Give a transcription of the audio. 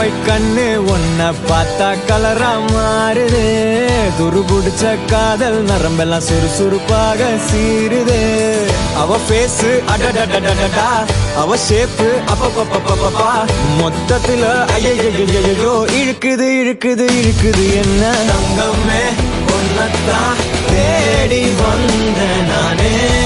White கண்ணு உன்னை பார்த்தா கலரா மாறுது. துருபுடிச்ச காதல் நரம்பெல்லாம் சுறுசுறுப்பாக சீருது. அவ பேசு அடடடடடா, அவ ஷேப்பு அப்பப்பப்பப்பப்பா, மொத்தத்துல ஐயோ இழுக்குது இழுக்குது இழுக்குது என்ன. தங்கமே ஒன்னத்தான் தேடி வந்த நானே.